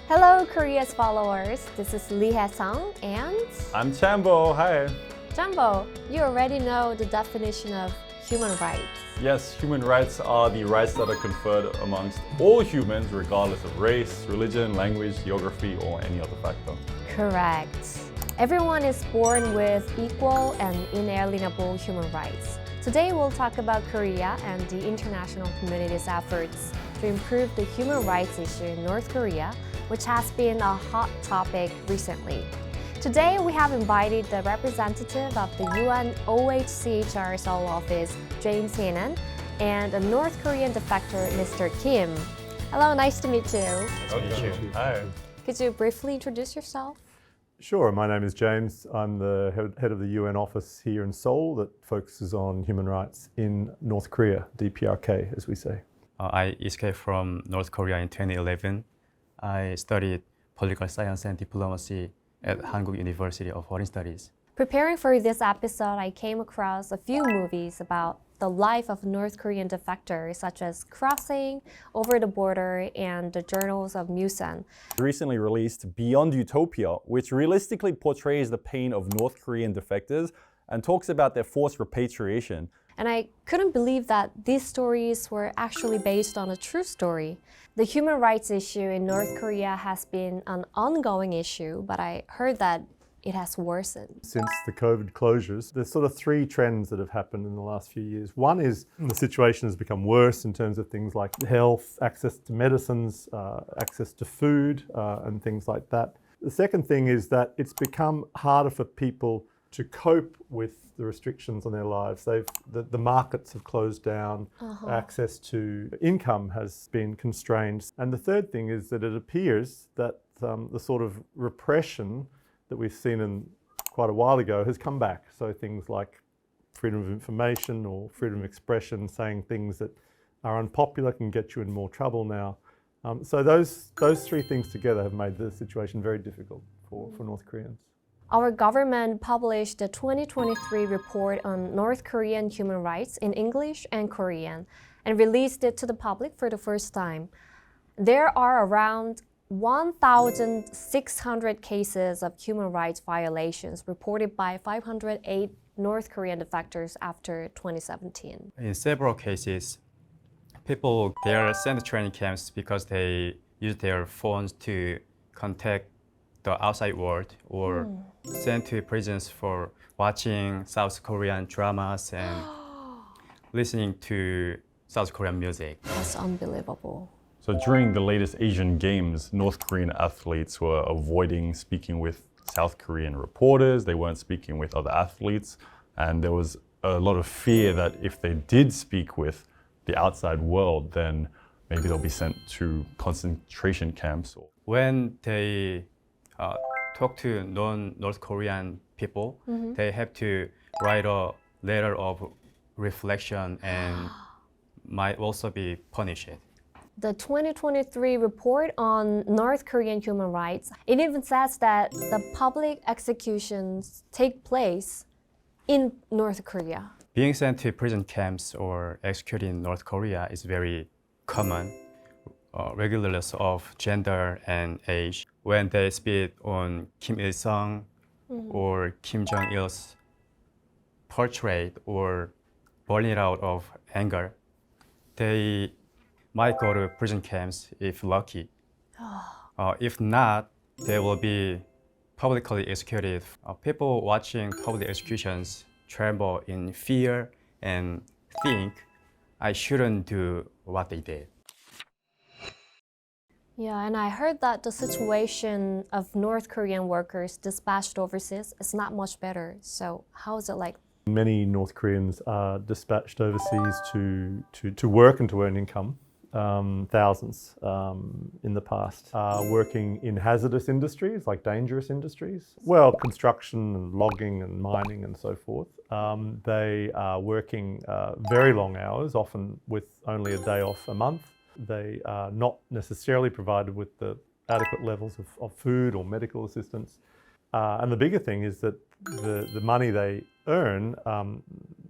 Hello, Korea's followers. This is Lee Hae-sung and I'm Chambo. Hi. Jumbo. You already know the definition of human rights. Yes, human rights are the rights that are conferred amongst all humans, regardless of race, religion, language, geography, or any other factor. Correct. Everyone is born with equal and inalienable human rights. Today we'll talk about Korea and the international community's efforts to improve the human rights issue in North Korea, which has been a hot topic recently. Today we have invited the representative of the UN OHCHR Seoul office, James Heenan, and a North Korean defector, Mr. Kim. Hello, nice to meet you. Nice to meet you. Hi. Could you briefly introduce yourself? Sure, my name is James. I'm the head of the UN office here in Seoul that focuses on human rights in North Korea, DPRK as we say. I escaped from North Korea in 2011. I studied political science and diplomacy at Hankuk University of Foreign Studies. Preparing for this episode, I came across a few movies about the life of North Korean defectors, such as Crossing, Over the Border, and the Journals of Musan. Recently released Beyond Utopia, which realistically portrays the pain of North Korean defectors and talks about their forced repatriation. And I couldn't believe that these stories were actually based on a true story. The human rights issue in North Korea has been an ongoing issue, but I heard that it has worsened. Since the COVID closures, there's sort of three trends that have happened in the last few years. One is the situation has become worse in terms of things like health, access to medicines, access to food, and things like that. The second thing is that it's become harder for people to cope with the restrictions on their lives. The markets have closed down, access to income has been constrained. And the third thing is that it appears that the sort of repression that we've seen in quite a while ago has come back. So things like freedom of information or freedom of expression, saying things that are unpopular can get you in more trouble now. So those three things together have made the situation very difficult for North Koreans. Our government published the 2023 report on North Korean human rights in English and Korean and released it to the public for the first time. There are around 1,600 cases of human rights violations reported by 508 North Korean defectors after 2017. In several cases, people they are sent to training camps because they use their phones to contact the outside world, or sent to prisons for watching South Korean dramas and listening to South Korean music. That's unbelievable. So during the latest Asian Games, North Korean athletes were avoiding speaking with South Korean reporters. They weren't speaking with other athletes. And there was a lot of fear that if they did speak with the outside world, then maybe they'll be sent to concentration camps. When they talk to non-North Korean people, they have to write a letter of reflection and might also be punished. The 2023 report on North Korean human rights, it even says that the public executions take place in North Korea. Being sent to prison camps or executed in North Korea is very common, regardless of gender and age. When they spit on Kim Il-sung or Kim Jong-il's portrait or burn it out of anger, they might go to prison camps if lucky. If not, they will be publicly executed. People watching public executions tremble in fear and think, I shouldn't do what they did. Yeah, and I heard that the situation of North Korean workers dispatched overseas is not much better. So how is it like? Many North Koreans are dispatched overseas to work and to earn income. Thousands in the past are working in hazardous industries, like dangerous industries. Well, construction and logging and mining and so forth. They are working very long hours, often with only a day off a month. They are not necessarily provided with the adequate levels of food or medical assistance. And the bigger thing is that the money they earn,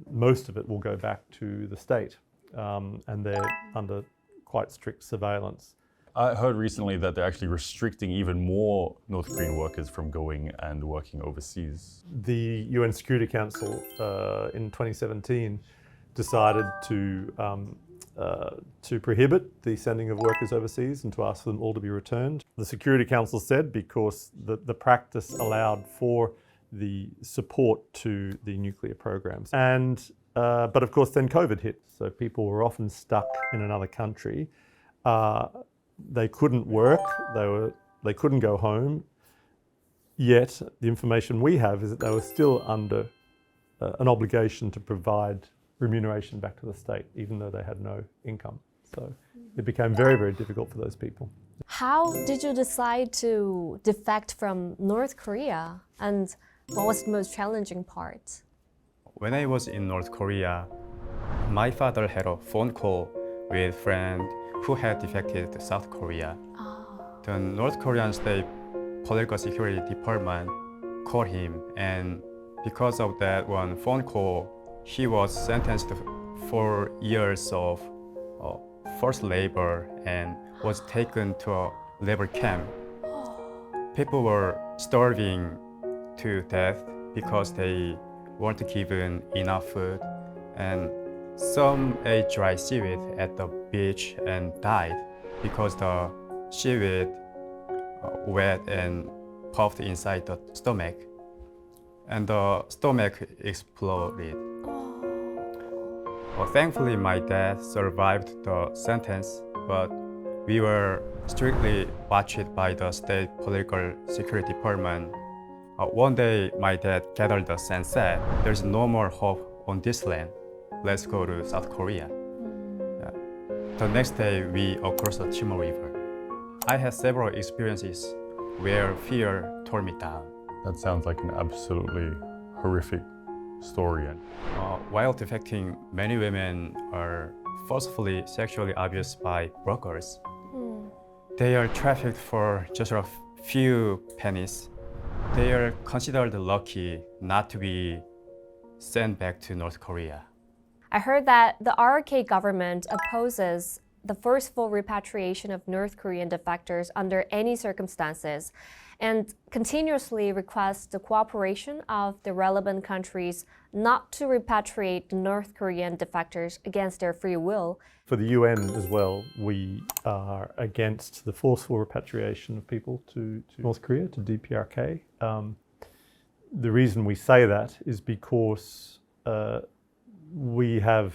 most of it will go back to the state, and they're under quite strict surveillance. I heard recently that they're actually restricting even more North Korean workers from going and working overseas. The UN Security Council in 2017 decided to prohibit the sending of workers overseas and to ask them all to be returned. The Security Council said because the practice allowed for the support to the nuclear programs. But of course then COVID hit, so people were often stuck in another country. They couldn't work, they couldn't go home, yet the information we have is that they were still under an obligation to provide remuneration back to the state, even though they had no income. So it became very, very difficult for those people. How did you decide to defect from North Korea, and what was the most challenging part? When I was in North Korea, my father had a phone call with a friend who had defected to South Korea. The North Korean State Political Security Department called him, and because of that one phone call, he was sentenced to 4 years of forced labor and was taken to a labor camp. People were starving to death because they weren't given enough food, and some ate dry seaweed at the beach and died because the seaweed wet and puffed inside the stomach, and the stomach exploded. Thankfully, my dad survived the sentence, but we were strictly watched by the State Political Security Department. One day, my dad gathered us and said, "There's no more hope on this land. Let's go to South Korea." The next day, we crossed the Chimo River. I had several experiences where fear tore me down. That sounds like an absolutely horrific story. While defecting, many women are forcefully sexually abused by brokers. They are trafficked for just a few pennies. They are considered lucky not to be sent back to North Korea. I heard that the RK government opposes the forceful repatriation of North Korean defectors under any circumstances and continuously requests the cooperation of the relevant countries not to repatriate the North Korean defectors against their free will. For the UN as well, we are against the forceful repatriation of people to North Korea, to DPRK. The reason we say that is because we have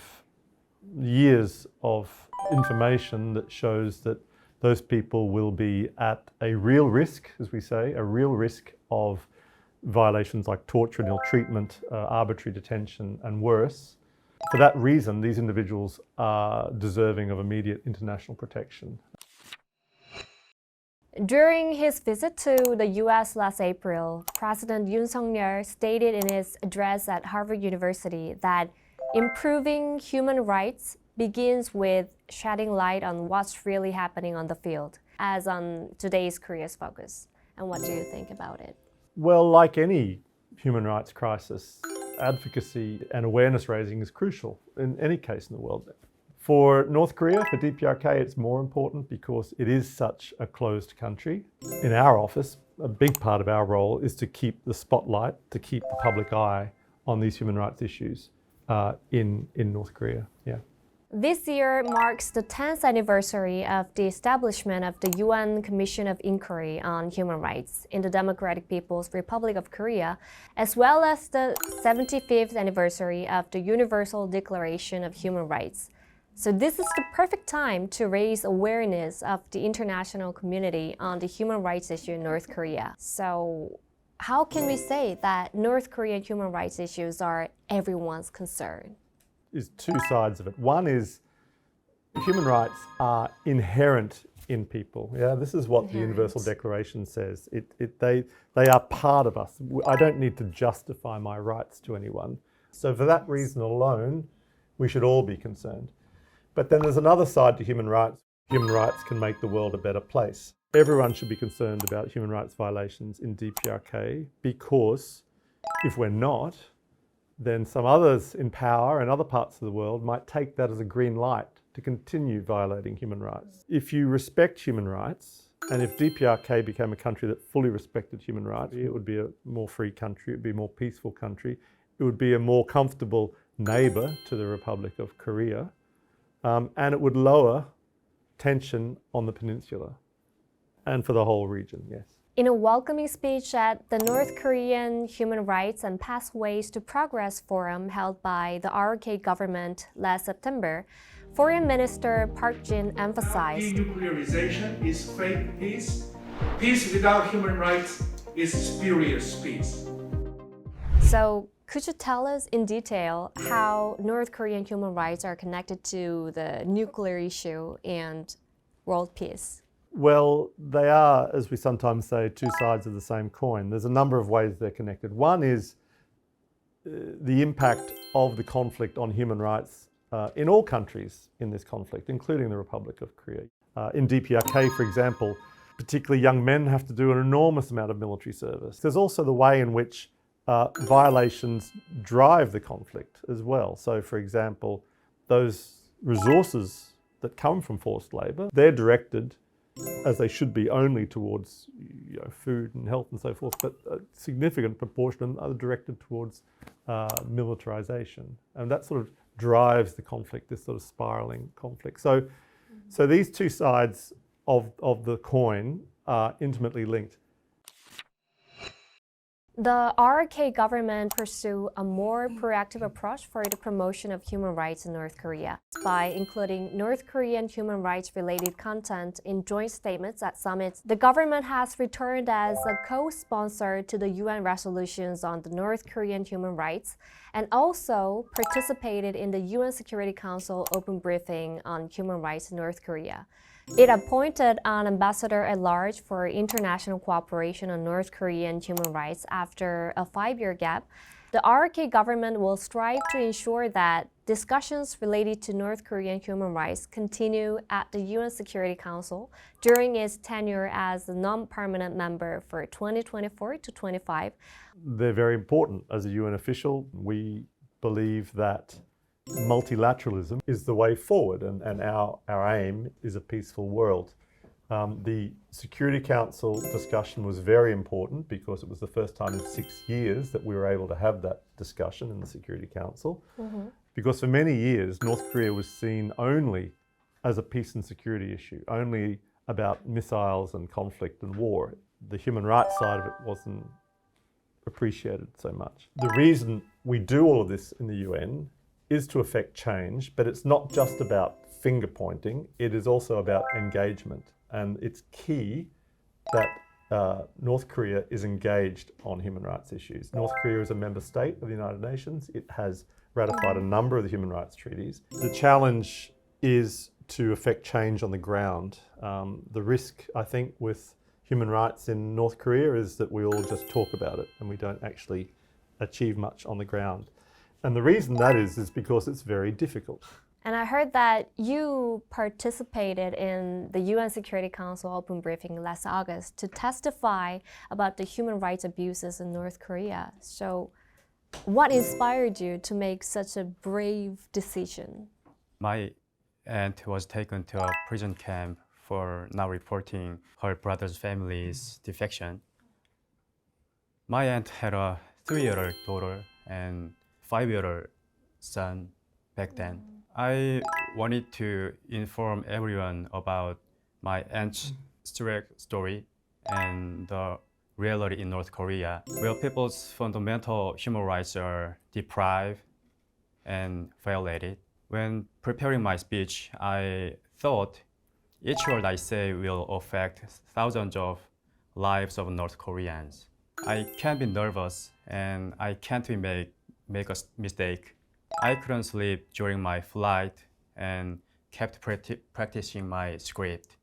years of information that shows that those people will be at a real risk, as we say, a real risk of violations like torture and ill treatment, arbitrary detention, and worse. For that reason, these individuals are deserving of immediate international protection. During his visit to the U.S. last April, President Yoon Suk-yeol stated in his address at Harvard University that improving human rights begins with shedding light on what's really happening on the field, as on today's Korea's focus. And what do you think about it? Well, like any human rights crisis, advocacy and awareness raising is crucial in any case in the world. For North Korea, for DPRK, it's more important because it is such a closed country. In our office, a big part of our role is to keep the spotlight, to keep the public eye on these human rights issues in North Korea. Yeah. This year marks the 10th anniversary of the establishment of the UN Commission of Inquiry on Human Rights in the Democratic People's Republic of Korea, as well as the 75th anniversary of the Universal Declaration of Human Rights. So this is the perfect time to raise awareness of the international community on the human rights issue in North Korea. So how can we say that North Korean human rights issues are everyone's concern? Is two sides of it. One is human rights are inherent in people. Yeah, this is what the Universal Declaration says. They are part of us. I don't need to justify my rights to anyone. So for that reason alone, we should all be concerned. But then there's another side to human rights. Human rights can make the world a better place. Everyone should be concerned about human rights violations in DPRK because if we're not, then some others in power in other parts of the world might take that as a green light to continue violating human rights. If you respect human rights, and if DPRK became a country that fully respected human rights, it would be a more free country, it would be a more peaceful country, it would be a more comfortable neighbour to the Republic of Korea, and it would lower tension on the peninsula and for the whole region, yes. In a welcoming speech at the North Korean Human Rights and Pathways to Progress Forum held by the RK government last September, Foreign Minister Park Jin emphasized, Denuclearization is fake peace. Peace without human rights is spurious peace. So, could you tell us in detail how North Korean human rights are connected to the nuclear issue and world peace? Well, they are, as we sometimes say, two sides of the same coin. There's a number of ways they're connected. One is the impact of the conflict on human rights in all countries in this conflict, including the Republic of Korea. In DPRK, for example, particularly young men have to do an enormous amount of military service. There's also the way in which violations drive the conflict as well. So, for example, those resources that come from forced labour, they're directed, as they should be, only towards food and health and so forth, but a significant proportion of them are directed towards militarization. And that sort of drives the conflict, this sort of spiraling conflict. So these two sides of the coin are intimately linked. The RK government pursue a more proactive approach for the promotion of human rights in North Korea by including North Korean human rights related content in joint statements at summits. The government has returned as a co-sponsor to the UN resolutions on the North Korean human rights and also participated in the UN Security Council open briefing on human rights in North Korea. It appointed an ambassador at large for international cooperation on North Korean human rights after a 5-year gap. The RK government will strive to ensure that discussions related to North Korean human rights continue at the UN Security Council during its tenure as a non-permanent member for 2024 to 25. They're very important. As a UN official, we believe that multilateralism is the way forward, and our aim is a peaceful world. The Security Council discussion was very important because it was the first time in 6 years that we were able to have that discussion in the Security Council. Because for many years, North Korea was seen only as a peace and security issue, only about missiles and conflict and war. The human rights side of it wasn't appreciated so much. The reason we do all of this in the UN is to affect change, but it's not just about finger pointing, it is also about engagement. And it's key that North Korea is engaged on human rights issues. North Korea is a member state of the United Nations. It has ratified a number of the human rights treaties. The challenge is to affect change on the ground. The risk, I think, with human rights in North Korea is that we all just talk about it and we don't actually achieve much on the ground. And the reason that is because it's very difficult. And I heard that you participated in the UN Security Council open briefing last August to testify about the human rights abuses in North Korea. So what inspired you to make such a brave decision? My aunt was taken to a prison camp for not reporting her brother's family's defection. My aunt had a 3-year-old daughter and 5-year-old son back then. I wanted to inform everyone about my aunt's story and the reality in North Korea, where people's fundamental human rights are deprived and violated. When preparing my speech, I thought each word I say will affect thousands of lives of North Koreans. I can't be nervous and I can't make a mistake. I couldn't sleep during my flight and kept practicing my script.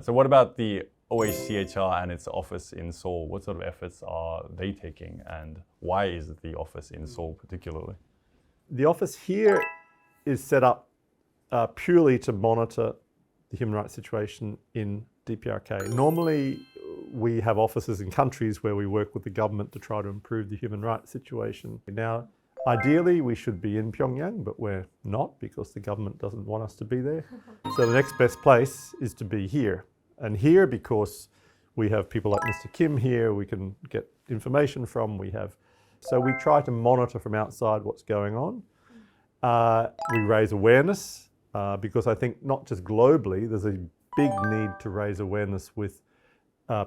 So what about the OHCHR and its office in Seoul? What sort of efforts are they taking, and why is the office in Seoul particularly? The office here is set up purely to monitor the human rights situation in DPRK. Normally, we have offices in countries where we work with the government to try to improve the human rights situation. Now, Ideally, we should be in Pyongyang, but we're not because the government doesn't want us to be there. So the next best place is to be here. And here because we have people like Mr. Kim here, we can get information from, so we try to monitor from outside what's going on. We raise awareness because I think not just globally, there's a big need to raise awareness with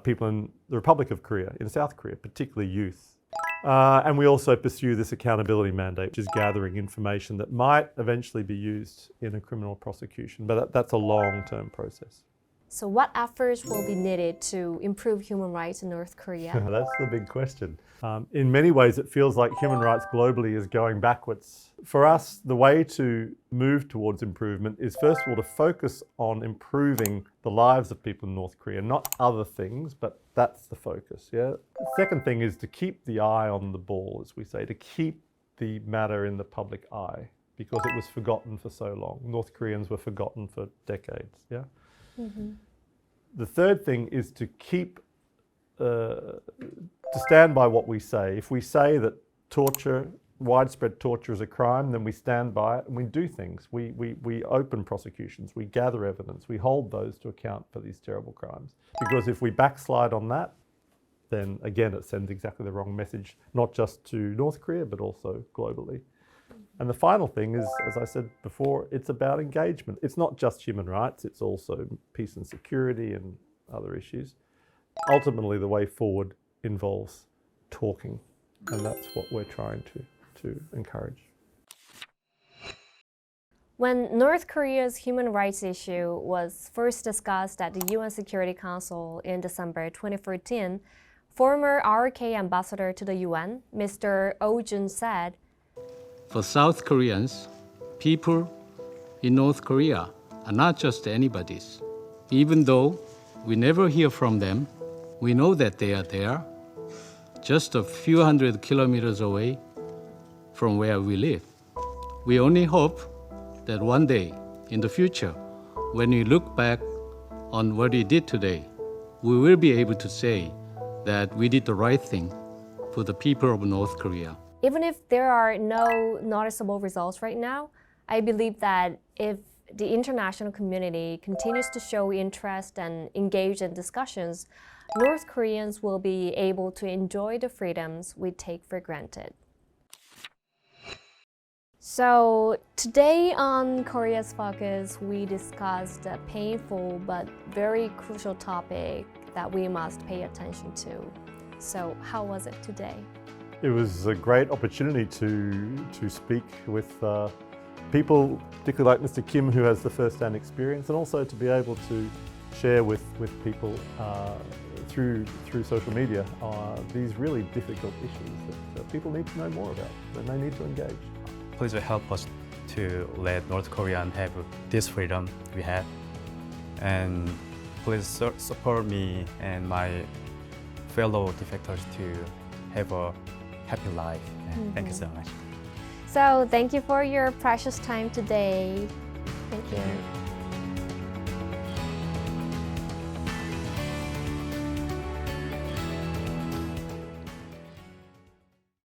people in the Republic of Korea, in South Korea, particularly youth. And we also pursue this accountability mandate, which is gathering information that might eventually be used in a criminal prosecution, but that's a long-term process. So what efforts will be needed to improve human rights in North Korea? That's the big question. In many ways, it feels like human rights globally is going backwards. For us, the way to move towards improvement is first of all to focus on improving the lives of people in North Korea, not other things, but that's the focus. Yeah. The second thing is to keep the eye on the ball, as we say, to keep the matter in the public eye, because it was forgotten for so long. North Koreans were forgotten for decades. Yeah. Mm-hmm. The third thing is to keep to stand by what we say. If we say that widespread torture is a crime, then we stand by it and we do things. We open prosecutions, we gather evidence, we hold those to account for these terrible crimes. Because if we backslide on that, then again it sends exactly the wrong message, not just to North Korea, but also globally. And the final thing is, as I said before, it's about engagement. It's not just human rights, it's also peace and security and other issues. Ultimately, the way forward involves talking, and that's what we're trying to encourage. When North Korea's human rights issue was first discussed at the UN Security Council in December 2014, former RK ambassador to the UN, Mr. Oh Jun said, "For South Koreans, people in North Korea are not just anybody's. Even though we never hear from them, we know that they are there, just a few hundred kilometers away from where we live. We only hope that one day in the future, when we look back on what we did today, we will be able to say that we did the right thing for the people of North Korea." Even if there are no noticeable results right now, I believe that if the international community continues to show interest and engage in discussions, North Koreans will be able to enjoy the freedoms we take for granted. So today on Korea's Focus, we discussed a painful but very crucial topic that we must pay attention to. So how was it today? It was a great opportunity to speak with people, particularly like Mr. Kim, who has the first-hand experience, and also to be able to share with people through social media these really difficult issues that people need to know more about, and they need to engage. Please help us to let North Koreans have this freedom we have. And please support me and my fellow defectors to have a happy life. Thank you so much. So thank you for your precious time today. Thank you.